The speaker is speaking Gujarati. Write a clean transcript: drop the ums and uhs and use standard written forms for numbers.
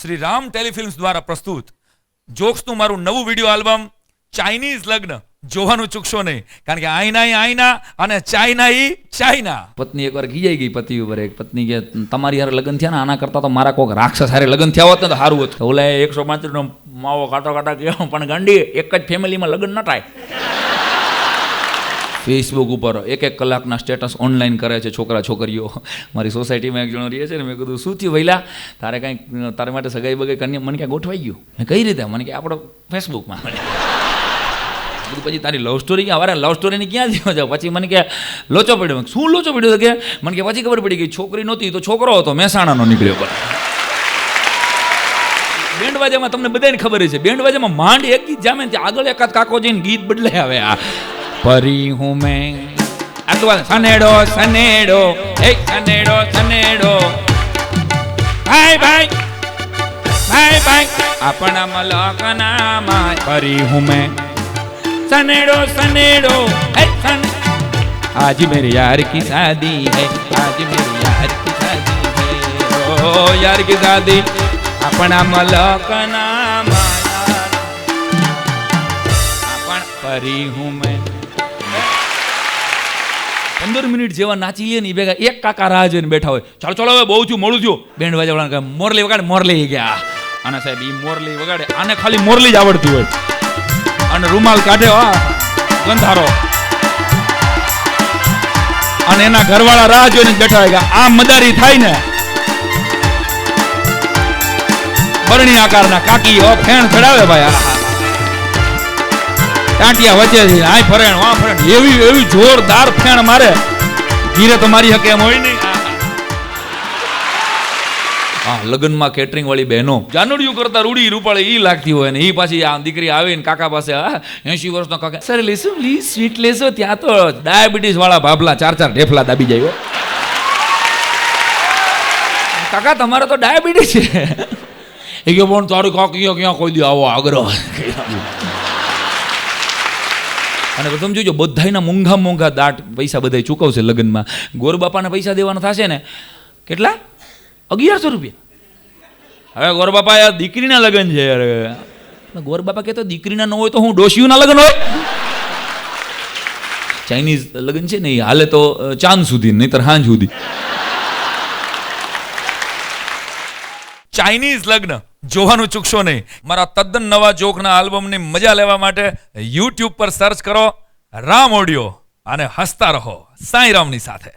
શ્રી રામ ટેલિફિલ્મ્સ દ્વારા પ્રસ્તુત જોક્સનું મારું નવું વિડીયો આલ્બમ ચાઇનીઝ લગ્ન જોવાનું ચૂકશો નહીં, કારણ કે આઈના અને ચાઇના. પત્ની એકવાર ખીજાઈ ગઈ પતિ ઉપર. એક પત્ની કે તમારી હારે લગ્ન થયા ને આના કરતા તો મારા કોઈક રાક્ષસ હારે લગ્ન થયા હોત ને તો સારું હતું. ઓલા 135 નો માવો કાટા કહ્યો, પણ ગાંડી એક જ ફેમિલીમાં લગ્ન ન થાય. ફેસબુક ઉપર 1 કલાકના સ્ટેટસ ઓનલાઈન કરે છે છોકરા છોકરીઓ. મારી સોસાયટીમાં એક જણો રહે છે ને, મેં કીધું શું થયું વૈલા, તારે કાંઈક તારે માટે સગાઈ બગાઈ કન્યા મને ક્યાં ગોઠવાઈ ગયું? મેં કઈ રીતે? મને કે આપણો ફેસબુકમાં. પછી તારી લવ સ્ટોરી ક્યાં? વારે લવ સ્ટોરીની ક્યાં થયો છે? પછી મને કે લોચો પડ્યો. શું લોચો પડ્યો? કે મને કે પછી ખબર પડી ગઈ છોકરી નહોતી તો છોકરો હતો, મહેસાણાનો નીકળ્યો. પર બેન્ડ વાજામાં તમને બધાને ખબર છે, બેન્ડ વાજામાં માંડ એક ગીત જામે આગળ એકાદ કાકો જઈને ગીત બદલે આવે. આ પરી હું મેં આટલું સનેડો સનેડો એક સનેડો સનેડો ભાઈ ભાઈ ભાઈ ભાઈ આપણા મલકનામાં પરી હું મેં सनेड़ो सनेड़ो आज मेरे यार की शादी है, आज मेरे यार की शादी है, ओ यार की शादी अपना मलकना माया अपन परी हूँ मैं. 15 મિનિટ જેવા નાચી લે ને ભેગા એક કાકા રાહ જોઈને બેઠા હોય. ચાલો ચાલો હવે બહુ થયું, મોડું થયું. બેન્ડ વાજાવાળા કહે મોરલી વગાડે. મોરલી ગયા અને સાહેબ ઈ મોરલી વગાડે. આને ખાલી મોરલી જ આવડતી હોય અને રૂમાલ કાઢે ગંધારો, અને એના ઘરવાળા રાહ જોઈને બેઠા હોય. આ મદારી થાય ને બરણી આકારના કાકી ફેણ ચડાવે ભાઈ. ટાંટિયા વચ્ચે આ ફરેણ વા ફરેણ એવી જોરદાર ફેણ મારે, ધીરે તો મારી હકે એમ હોય નહીં. લગ્નમાં કેટરિંગ વાળી બહેનો જાનુડિયું કરતા રૂડી રૂપાળી ઈ લાગતી હોય ને ઈ પાછી આ દીકરી આવીને કાકા પાસે 80 વર્ષનો કાકા, સર લેશું પ્લીઝ સ્વીટ લેશો? ત્યાં તો ડાયાબિટીસ વાળા ભાભલા 4 ઢેફલા દાબી જાય. કાકા તમારે તો ડાયાબિટીસ છે. એ ગયો પણ તારું કાકી ક્યાં કોઈ દી આવો આગ્રહ. અને સમજો બધાના મોંઘા દાટ પૈસા બધા ચૂકવશે લગ્નમાં. ગોરબાપાને પૈસા દેવાના થશે ને કેટલા? 1100 રૂપિયા. હવે ગોરબાપા દીકરીના લગ્ન છે યાર. ગોરબાપા કહેતો દીકરીના ન હોય તો હું ડોશીઓના લગ્ન હોય. ચાઇનીઝ લગ્ન છે ને એ હાલે તો ચાંદ સુધી, નહીતર હાંજ સુધી. ચાઇનીઝ લગ્ન જોવાનું ચૂકશો નહીં. મારા તદ્દન નવા જોકના આલ્બમની મજા લેવા માટે YouTube પર સર્ચ કરો રામ ઓડિયો અને હસતા રહો સાંઈ રામની સાથે.